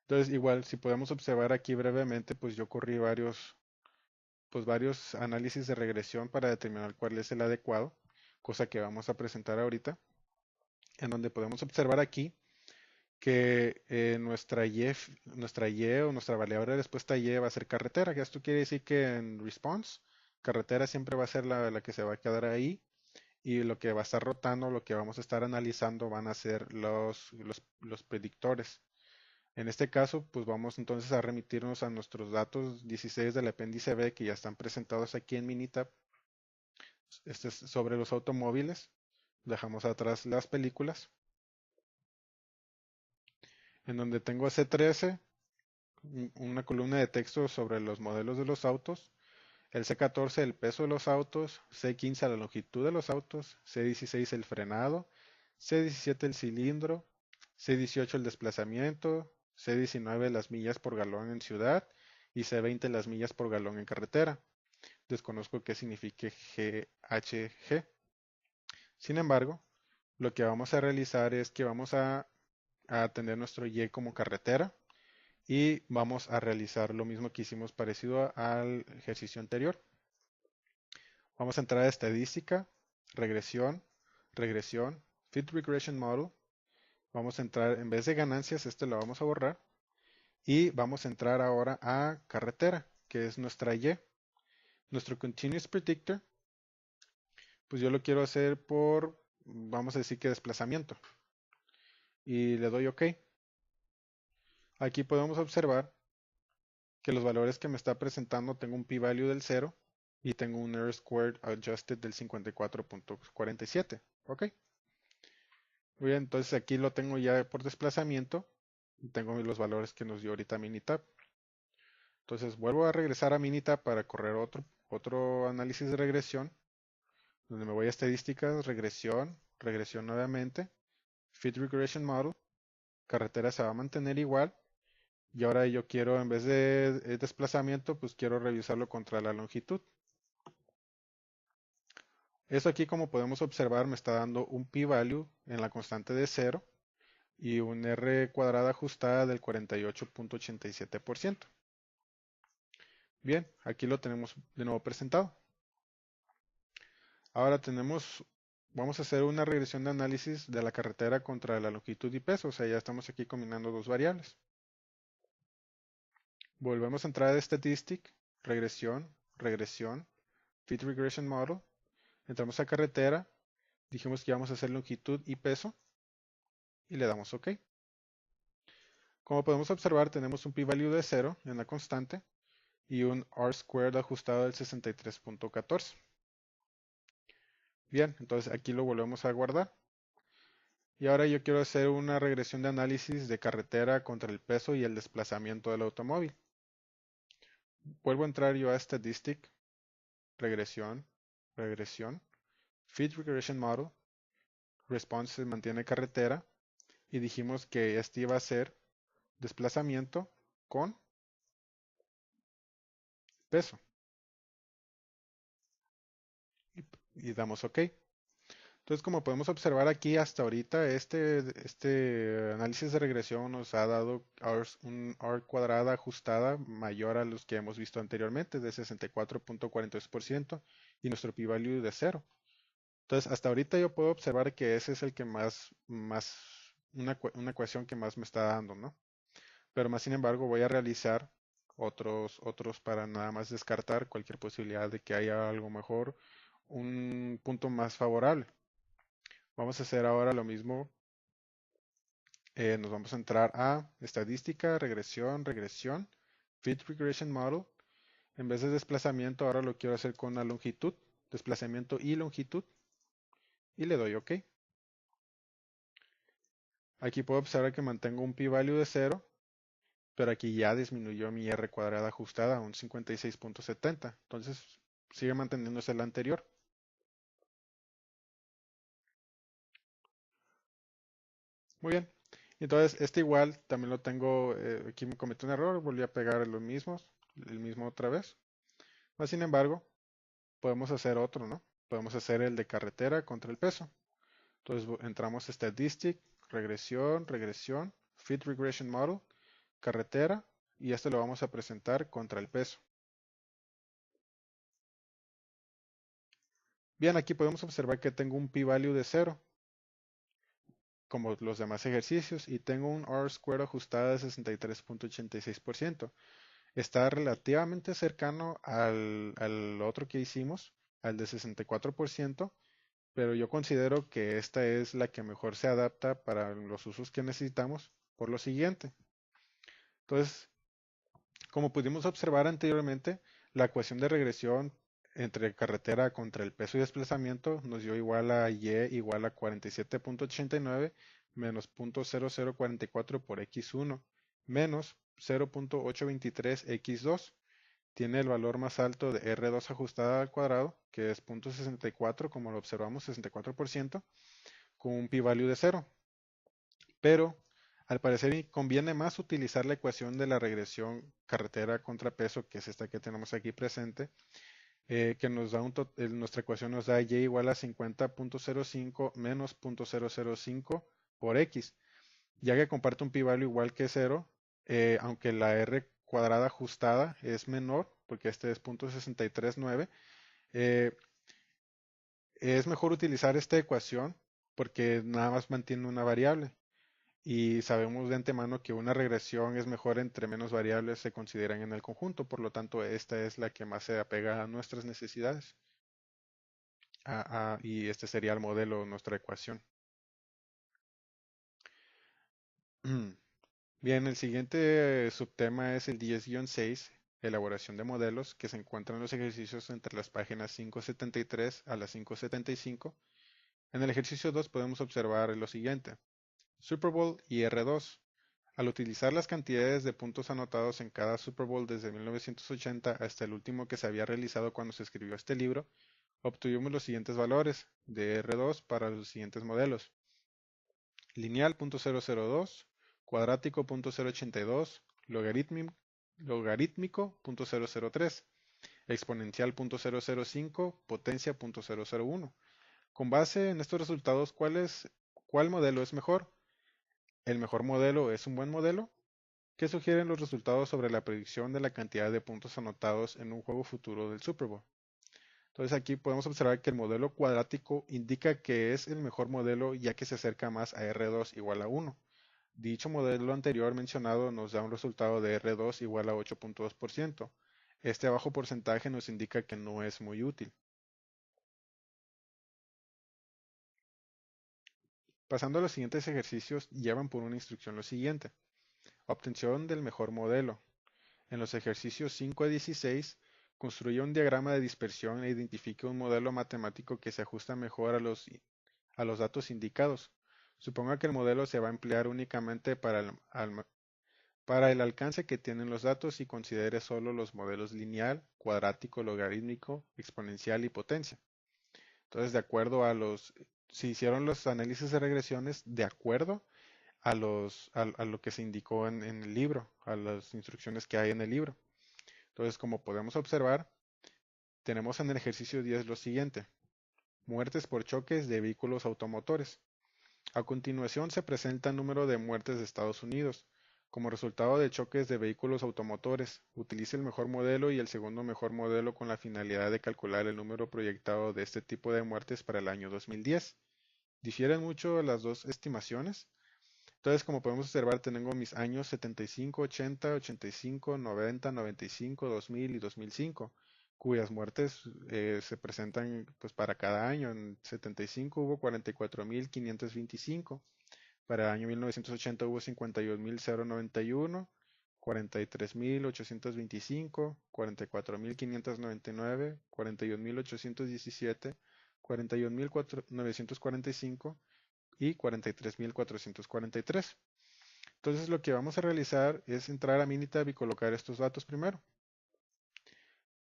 Entonces, igual, si podemos observar aquí brevemente, pues yo corrí varios análisis de regresión para determinar cuál es el adecuado, cosa que vamos a presentar ahorita, en donde podemos observar aquí que nuestra Y o nuestra variable de respuesta Y va a ser carretera, que esto quiere decir que en response, carretera siempre va a ser la que se va a quedar ahí y lo que va a estar rotando, lo que vamos a estar analizando van a ser los predictores. En este caso, pues vamos entonces a remitirnos a nuestros datos 16 del apéndice B que ya están presentados aquí en Minitab. Este es sobre los automóviles. Dejamos atrás las películas, en donde tengo C13, una columna de texto sobre los modelos de los autos, el C14 el peso de los autos, C15 la longitud de los autos, C16 el frenado, C17 el cilindro, C18 el desplazamiento, C19 las millas por galón en ciudad y C20 las millas por galón en carretera. Desconozco qué signifique GHG. Sin embargo, lo que vamos a realizar es que vamos a tener nuestro Y como carretera y vamos a realizar lo mismo que hicimos parecido al ejercicio anterior. Vamos a entrar a estadística, regresión, regresión, Fit Regression Model. Vamos a entrar, en vez de ganancias, este lo vamos a borrar. Y vamos a entrar ahora a carretera, que es nuestra Y. Nuestro Continuous Predictor, pues yo lo quiero hacer por, vamos a decir que desplazamiento. Y le doy OK. Aquí podemos observar que los valores que me está presentando tengo un p-value del 0 y tengo un R-squared adjusted del 54.47. ¿Ok? Muy bien, entonces aquí lo tengo ya por desplazamiento. Tengo los valores que nos dio ahorita Minitab. Entonces vuelvo a regresar a Minitab para correr otro análisis de regresión, donde me voy a estadísticas, regresión, regresión nuevamente, Fit Regression Model, carretera se va a mantener igual. Y ahora yo quiero, en vez de desplazamiento, pues quiero revisarlo contra la longitud. Eso aquí, como podemos observar, me está dando un p-value en la constante de 0 y un r cuadrada ajustada del 48.87%. Bien, aquí lo tenemos de nuevo presentado. Ahora vamos a hacer una regresión de análisis de la carretera contra la longitud y peso. O sea, ya estamos aquí combinando dos variables. Volvemos a entrar a Statistic, regresión, regresión, Fit Regression Model. Entramos a carretera, dijimos que íbamos a hacer longitud y peso y le damos OK. Como podemos observar, tenemos un p-value de 0 en la constante y un R-squared ajustado del 63.14. Bien, entonces aquí lo volvemos a guardar. Y ahora yo quiero hacer una regresión de análisis de carretera contra el peso y el desplazamiento del automóvil. Vuelvo a entrar yo a Statistic, regresión, regresión, Fit Regression Model, Response se mantiene carretera y dijimos que este iba a ser desplazamiento con peso y damos OK. Entonces, como podemos observar aquí hasta ahorita, este análisis de regresión nos ha dado un R cuadrada ajustada mayor a los que hemos visto anteriormente, de 64.42% y nuestro p-value de 0. Entonces, hasta ahorita yo puedo observar que ese es el que una ecuación que más me está dando, ¿no? Pero más sin embargo, voy a realizar otros para nada más descartar cualquier posibilidad de que haya algo mejor, un punto más favorable. Vamos a hacer ahora lo mismo. Nos vamos a entrar a estadística, regresión, regresión, Fit Regression Model. En vez de desplazamiento, ahora lo quiero hacer con la longitud, desplazamiento y longitud, y le doy OK. Aquí puedo observar que mantengo un p-value de 0, pero aquí ya disminuyó mi R cuadrada ajustada a un 56.70. Entonces sigue manteniéndose la anterior. Muy bien. Entonces este igual también lo tengo, aquí me cometí un error, volví a pegar el mismo otra vez. Más sin embargo, podemos hacer otro, ¿no? Podemos hacer el de carretera contra el peso. Entonces entramos a Statistic, regresión, regresión, Fit Regression Model, carretera, y este lo vamos a presentar contra el peso. Bien, aquí podemos observar que tengo un p-value de 0, como los demás ejercicios, y tengo un R-square ajustada de 63.86%. Está relativamente cercano al otro que hicimos, al de 64%, pero yo considero que esta es la que mejor se adapta para los usos que necesitamos por lo siguiente. Entonces, como pudimos observar anteriormente, la ecuación de regresión entre carretera contra el peso y desplazamiento nos dio igual a y igual a 47.89 menos 0.0044 por x1 menos 0.823 x2. Tiene el valor más alto de R2 ajustada al cuadrado, que es 0.64, como lo observamos, 64%, con un p-value de 0. Pero al parecer conviene más utilizar la ecuación de la regresión carretera contra peso, que es esta que tenemos aquí presente, que nos da nuestra ecuación nos da y igual a 50.05 menos 0.005 por x, ya que comparte un p-value igual que 0, aunque la r cuadrada ajustada es menor, porque este es 0.639, eh, es mejor utilizar esta ecuación porque nada más mantiene una variable. Y sabemos de antemano que una regresión es mejor entre menos variables se consideran en el conjunto, por lo tanto esta es la que más se apega a nuestras necesidades. Y este sería el modelo, nuestra ecuación. Bien, el siguiente subtema es el 10-6, elaboración de modelos, que se encuentran en los ejercicios entre las páginas 573 a las 575. En el ejercicio 2 podemos observar lo siguiente. Super Bowl y R2. Al utilizar las cantidades de puntos anotados en cada Super Bowl desde 1980 hasta el último que se había realizado cuando se escribió este libro, obtuvimos los siguientes valores de R2 para los siguientes modelos. Lineal .002, cuadrático .082, logarítmico .003, exponencial .005, potencia .001. Con base en estos resultados, ¿cuál modelo es mejor? ¿El mejor modelo es un buen modelo? ¿Qué sugieren los resultados sobre la predicción de la cantidad de puntos anotados en un juego futuro del Super Bowl? Entonces aquí podemos observar que el modelo cuadrático indica que es el mejor modelo ya que se acerca más a R2 igual a 1. Dicho modelo anterior mencionado nos da un resultado de R2 igual a 8.2%. Este bajo porcentaje nos indica que no es muy útil. Pasando a los siguientes ejercicios, llevan por una instrucción lo siguiente. Obtención del mejor modelo. En los ejercicios 5 a 16, construye un diagrama de dispersión e identifique un modelo matemático que se ajusta mejor a los datos indicados. Suponga que el modelo se va a emplear únicamente para el alcance que tienen los datos y considere solo los modelos lineal, cuadrático, logarítmico, exponencial y potencia. Entonces, de acuerdo a se hicieron los análisis de regresiones de acuerdo a lo que se indicó en el libro, a las instrucciones que hay en el libro. Entonces, como podemos observar, tenemos en el ejercicio 10 lo siguiente: muertes por choques de vehículos automotores. A continuación se presenta el número de muertes de Estados Unidos. Como resultado de choques de vehículos automotores, utilice el mejor modelo y el segundo mejor modelo con la finalidad de calcular el número proyectado de este tipo de muertes para el año 2010. ¿Difieren mucho las dos estimaciones? Entonces, como podemos observar, tengo mis años 75, 80, 85, 90, 95, 2000 y 2005, cuyas muertes se presentan pues para cada año. En 75 hubo 44.525, para el año 1980 hubo 51.091, 43.825, 44.599, 41.817, 41.945 y 43.443. Entonces lo que vamos a realizar es entrar a Minitab y colocar estos datos primero.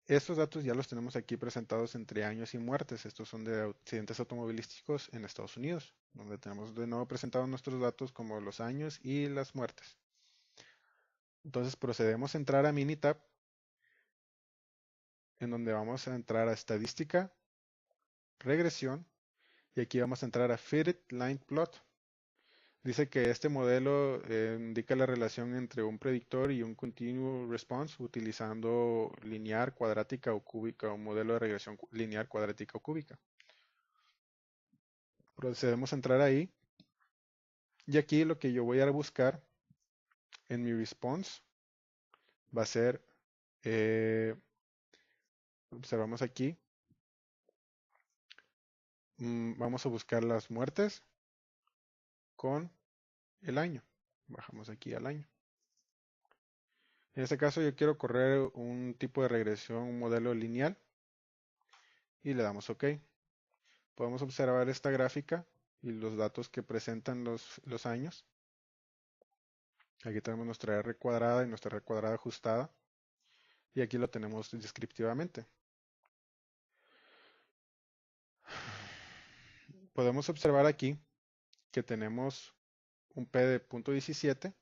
Estos datos ya los tenemos aquí presentados entre años y muertes. Estos son de accidentes automovilísticos en Estados Unidos, donde tenemos de nuevo presentados nuestros datos como los años y las muertes. Entonces procedemos a entrar a Minitab, en donde vamos a entrar a estadística, regresión, y aquí vamos a entrar a Fitted Line Plot. Dice que este modelo indica la relación entre un predictor y un continuous response utilizando lineal, cuadrática o cúbica, o modelo de regresión lineal, cuadrática o cúbica. Procedemos a entrar ahí y aquí lo que yo voy a buscar en mi response va a ser, observamos aquí, vamos a buscar las muertes con el año. Bajamos aquí al año. En este caso yo quiero correr un tipo de regresión, un modelo lineal, y le damos OK. Podemos observar esta gráfica y los datos que presentan los años. Aquí tenemos nuestra R cuadrada y nuestra R cuadrada ajustada. Y aquí lo tenemos descriptivamente. Podemos observar aquí que tenemos un P de 0.17,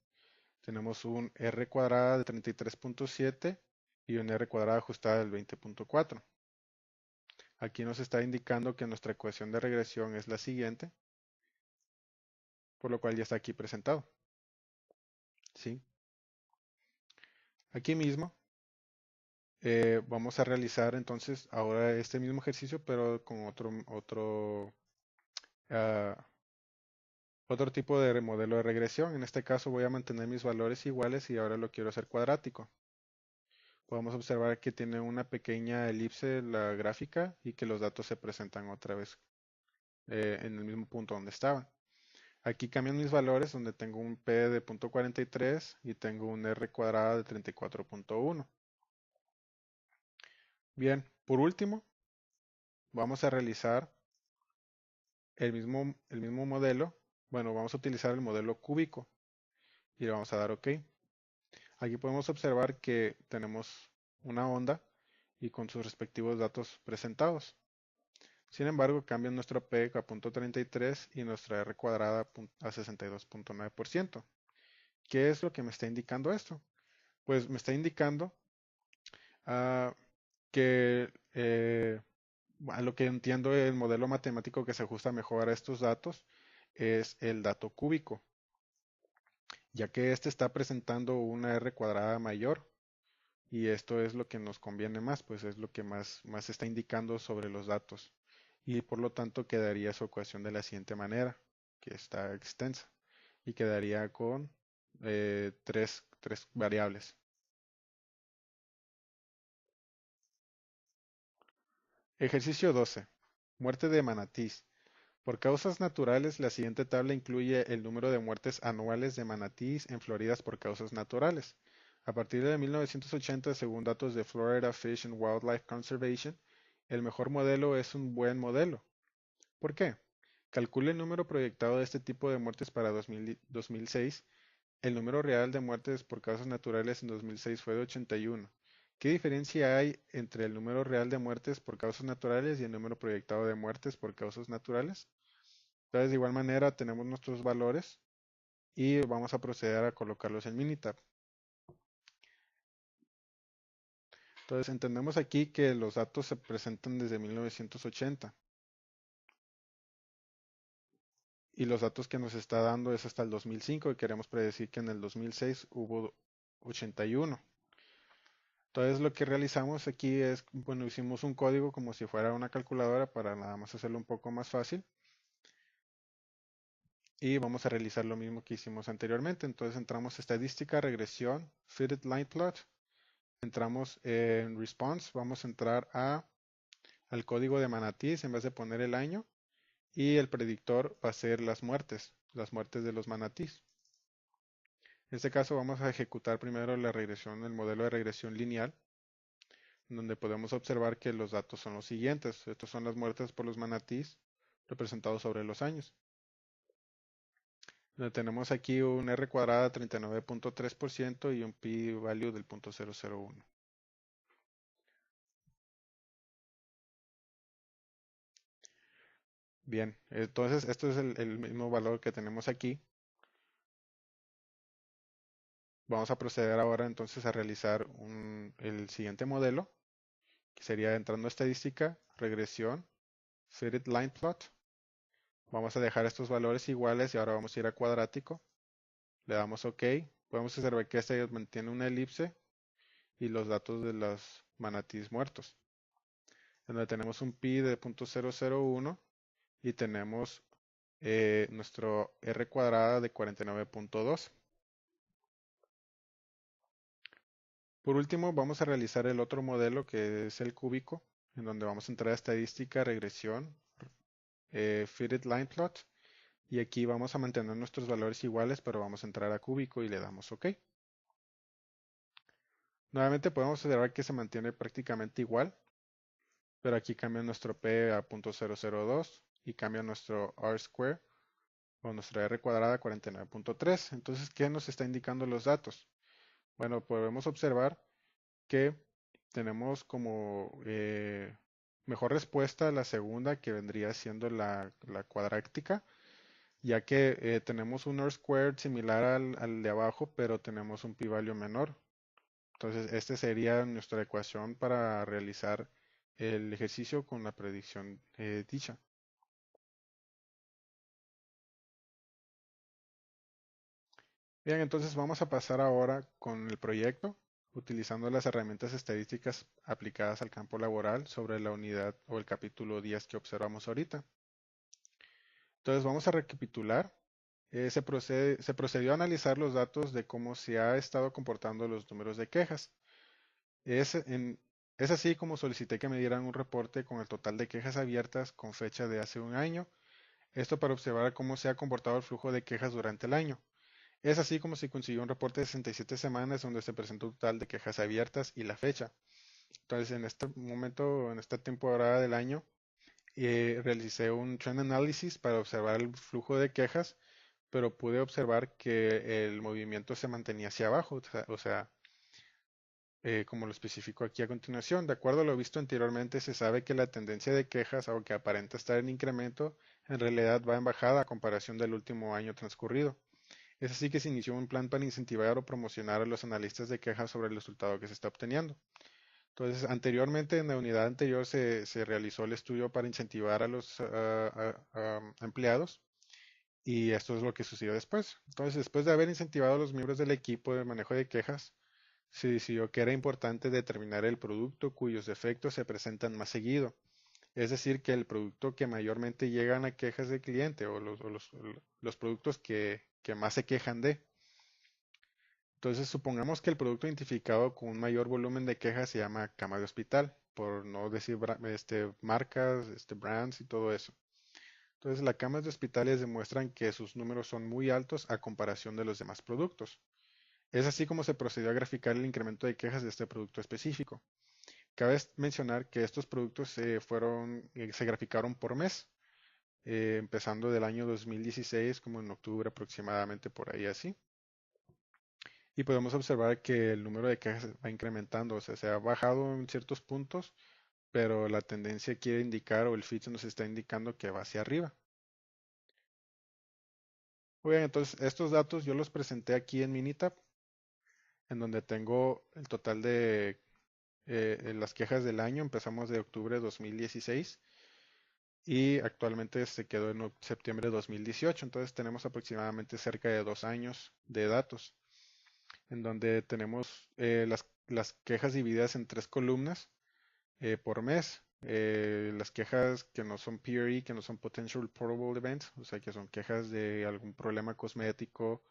tenemos un R cuadrada de 33.7 y un R cuadrada ajustada del 20.4. Aquí nos está indicando que nuestra ecuación de regresión es la siguiente, por lo cual ya está aquí presentado. ¿Sí? Aquí mismo vamos a realizar entonces ahora este mismo ejercicio, pero con ah, otro tipo de modelo de regresión. En este caso voy a mantener mis valores iguales y ahora lo quiero hacer cuadrático. Podemos observar que tiene una pequeña elipse la gráfica y que los datos se presentan otra vez en el mismo punto donde estaban. Aquí cambian mis valores, donde tengo un P de 0.43 y tengo un R cuadrada de 34.1. Bien, por último, vamos a realizar el mismo modelo. Bueno, vamos a utilizar el modelo cúbico y le vamos a dar OK. Aquí podemos observar que tenemos una onda y con sus respectivos datos presentados. Sin embargo, cambia nuestro P a 0.33 y nuestra R cuadrada a 62.9%. ¿Qué es lo que me está indicando esto? Pues me está indicando ah, que a lo que entiendo el modelo matemático que se ajusta mejor a estos datos es el dato cúbico, ya que este está presentando una R cuadrada mayor y esto es lo que nos conviene más, pues es lo que más está indicando sobre los datos y por lo tanto quedaría su ecuación de la siguiente manera, que está extensa y quedaría con tres variables. Ejercicio 12. Muerte de manatís. Por causas naturales, la siguiente tabla incluye el número de muertes anuales de manatís en Florida por causas naturales. A partir de 1980, según datos de Florida Fish and Wildlife Conservation, el mejor modelo es un buen modelo. ¿Por qué? Calcule el número proyectado de este tipo de muertes para 2006, el número real de muertes por causas naturales en 2006 fue de 81. ¿Qué diferencia hay entre el número real de muertes por causas naturales y el número proyectado de muertes por causas naturales? Entonces, de igual manera, tenemos nuestros valores y vamos a proceder a colocarlos en Minitab. Entonces, entendemos aquí que los datos se presentan desde 1980 y los datos que nos está dando es hasta el 2005 y queremos predecir que en el 2006 hubo 81. Entonces, lo que realizamos aquí es, bueno, hicimos un código como si fuera una calculadora para nada más hacerlo un poco más fácil y vamos a realizar lo mismo que hicimos anteriormente. Entonces, entramos estadística, regresión, fitted line plot. Entramos en response, vamos a entrar al código de manatíes en vez de poner el año y el predictor va a ser las muertes de los manatíes. En este caso vamos a ejecutar primero la regresión, el modelo de regresión lineal, donde podemos observar que los datos son los siguientes. Estos son las muertes por los manatíes representados sobre los años. Donde tenemos aquí un R cuadrada de 39.3% y un p-value del 0.001. Bien, entonces esto es el mismo valor que tenemos aquí. Vamos a proceder ahora entonces a realizar el siguiente modelo, que sería entrando a estadística, regresión, fitted line plot. Vamos a dejar estos valores iguales y ahora vamos a ir a cuadrático. Le damos OK. Podemos observar que este mantiene una elipse y los datos de los manatíes muertos. En donde tenemos un pi de 0.001 y tenemos nuestro R cuadrada de 49.2. Por último, vamos a realizar el otro modelo que es el cúbico, en donde vamos a entrar a estadística, regresión, fitted line plot, y aquí vamos a mantener nuestros valores iguales, pero vamos a entrar a cúbico y le damos OK. Nuevamente podemos observar que se mantiene prácticamente igual, pero aquí cambia nuestro P a 0.002 y cambia nuestro R square o nuestra R cuadrada a 49.3. Entonces, ¿qué nos está indicando los datos? Bueno, podemos observar que tenemos como mejor respuesta la segunda, que vendría siendo la cuadráctica, ya que tenemos un R squared similar al de abajo, pero tenemos un p-value menor. Entonces, esta sería nuestra ecuación para realizar el ejercicio con la predicción dicha. Bien, entonces vamos a pasar ahora con el proyecto, utilizando las herramientas estadísticas aplicadas al campo laboral sobre la unidad o el capítulo 10 que observamos ahorita. Entonces vamos a recapitular. Se procedió a analizar los datos de cómo se ha estado comportando los números de quejas. Es, en- es así como solicité que me dieran un reporte con el total de quejas abiertas con fecha de hace un año. Esto para observar cómo se ha comportado el flujo de quejas durante el año. Es así como se consiguió un reporte de 67 semanas donde se presentó un total de quejas abiertas y la fecha. Entonces, en este momento, en esta temporada del año, realicé un trend analysis para observar el flujo de quejas, pero pude observar que el movimiento se mantenía hacia abajo, como lo especifico aquí a continuación. De acuerdo a lo visto anteriormente, se sabe que la tendencia de quejas, aunque aparenta estar en incremento, en realidad va en bajada a comparación del último año transcurrido. Es así que se inició un plan para incentivar o promocionar a los analistas de quejas sobre el resultado que se está obteniendo. Entonces, anteriormente, en la unidad anterior, se realizó el estudio para incentivar a los empleados y esto es lo que sucedió después. Entonces, después de haber incentivado a los miembros del equipo de manejo de quejas, se decidió que era importante determinar el producto cuyos defectos se presentan más seguido. Es decir, que el producto que mayormente llegan a quejas del cliente o los productos que más se quejan de. Entonces, supongamos que el producto identificado con un mayor volumen de quejas se llama cama de hospital, por no decir marcas, brands y todo eso. Entonces, las camas de hospitales demuestran que sus números son muy altos a comparación de los demás productos. Es así como se procedió a graficar el incremento de quejas de este producto específico. Cabe mencionar que estos productos se graficaron por mes, empezando del año 2016, como en octubre aproximadamente por ahí así. y podemos observar que el número de quejas va incrementando, o sea, se ha bajado en ciertos puntos, pero la tendencia quiere indicar o el feed nos está indicando que va hacia arriba. Muy bien, entonces estos datos yo los presenté aquí en Minitab, en donde tengo el total de las quejas del año. Empezamos de octubre de 2016 y actualmente se quedó en septiembre de 2018. Entonces tenemos aproximadamente cerca de 2 años de datos, en donde tenemos las quejas divididas en tres columnas por mes. Las quejas que no son PRE, que no son Potential Reportable Events, o sea, que son quejas de algún problema cosmético,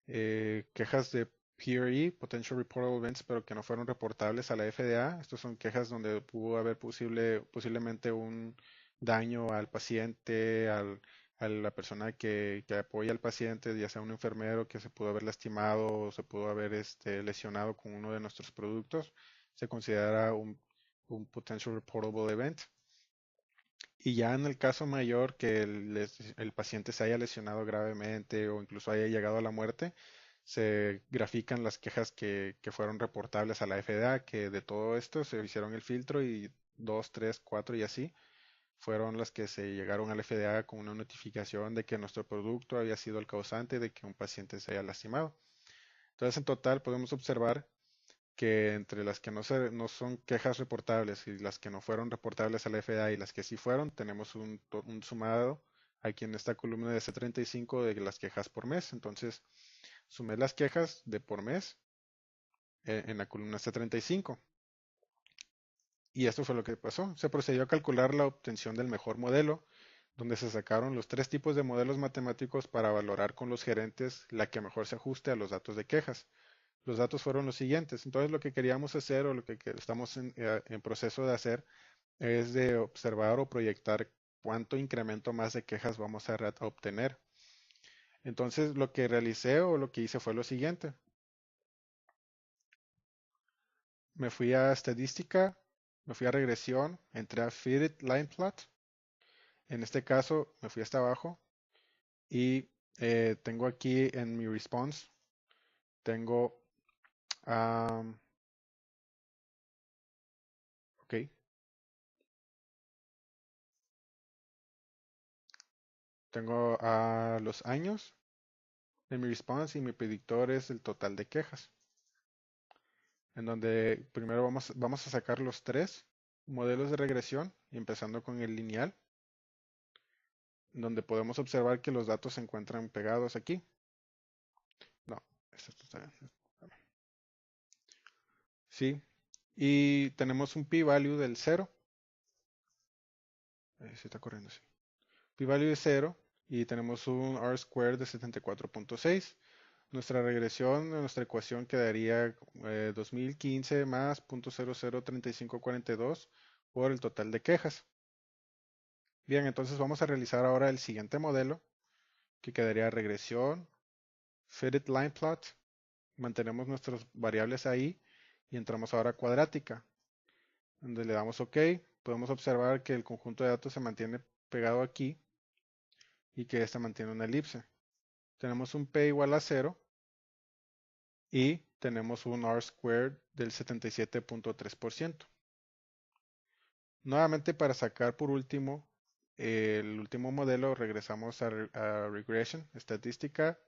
quejas de PRE, Potential Reportable Events, pero que no fueron reportables a la FDA. Estos son quejas donde pudo haber posiblemente un daño al paciente, a la persona que apoya al paciente, ya sea un enfermero que se pudo haber lastimado o se pudo haber lesionado con uno de nuestros productos. Se considera un Potential Reportable Event. Y ya en el caso mayor que el paciente se haya lesionado gravemente o incluso haya llegado a la muerte, se grafican las quejas que fueron reportables a la FDA, que de todo esto se hicieron el filtro y 2, 3, 4 y así fueron las que se llegaron a la FDA con una notificación de que nuestro producto había sido el causante de que un paciente se haya lastimado. Entonces, en total podemos observar que entre las que no son quejas reportables y las que no fueron reportables a la FDA y las que sí fueron, tenemos un sumado aquí en esta columna de C35 de las quejas por mes. Entonces, sumé las quejas de por mes en la columna C35. Y esto fue lo que pasó. Se procedió a calcular la obtención del mejor modelo, donde se sacaron los tres tipos de modelos matemáticos para valorar con los gerentes la que mejor se ajuste a los datos de quejas. Los datos fueron los siguientes. Entonces lo que queríamos hacer o lo que estamos en proceso de hacer es de observar o proyectar cuánto incremento más de quejas vamos a obtener. Entonces lo que realicé o lo que hice fue lo siguiente. Me fui a estadística, me fui a regresión, entré a Fitted Line Plot. En este caso me fui hasta abajo y tengo aquí en mi response, tengo, ok, tengo a los años en mi response y mi predictor es el total de quejas, en donde primero vamos a sacar los tres modelos de regresión, empezando con el lineal, donde podemos observar que los datos se encuentran pegados aquí. No, esto está bien. Sí, y tenemos un p-value del 0. Se está corriendo, sí. P-value de 0 y tenemos un R-square de 74.6. Nuestra regresión, nuestra ecuación quedaría 2015 más 0.003542 por el total de quejas. Bien, entonces vamos a realizar ahora el siguiente modelo, que quedaría regresión, fitted line plot. Mantenemos nuestras variables ahí y entramos ahora a cuadrática, donde le damos OK. Podemos observar que el conjunto de datos se mantiene pegado aquí y que esta mantiene una elipse. Tenemos un P igual a 0 y tenemos un R squared del 77.3%. Nuevamente para sacar por último el último modelo regresamos a regression, estadística,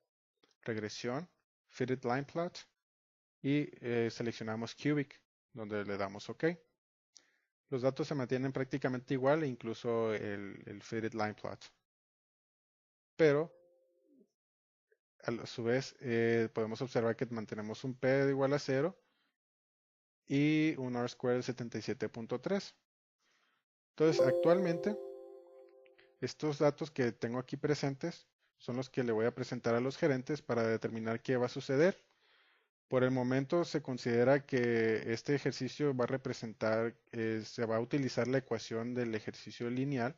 regresión, fitted line plot y seleccionamos cubic donde le damos OK. Los datos se mantienen prácticamente igual, incluso el fitted line plot. Pero a su vez podemos observar que mantenemos un P de igual a 0 y un R square de 77.3. Entonces, actualmente, estos datos que tengo aquí presentes son los que le voy a presentar a los gerentes para determinar qué va a suceder. Por el momento se considera que este ejercicio va a representar, se va a utilizar la ecuación del ejercicio lineal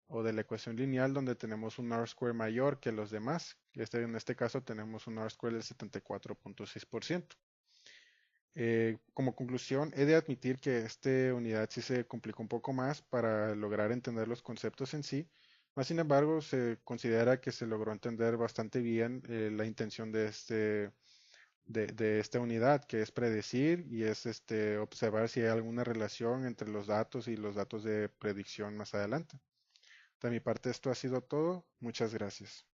o de la ecuación lineal donde tenemos un R square mayor que los demás. En este caso tenemos un R square del 74.6%. Como conclusión, he de admitir que esta unidad sí se complicó un poco más para lograr entender los conceptos en sí. Más sin embargo, se considera que se logró entender bastante bien la intención de esta unidad, que es predecir y es observar si hay alguna relación entre los datos y los datos de predicción más adelante. De mi parte, esto ha sido todo. Muchas gracias.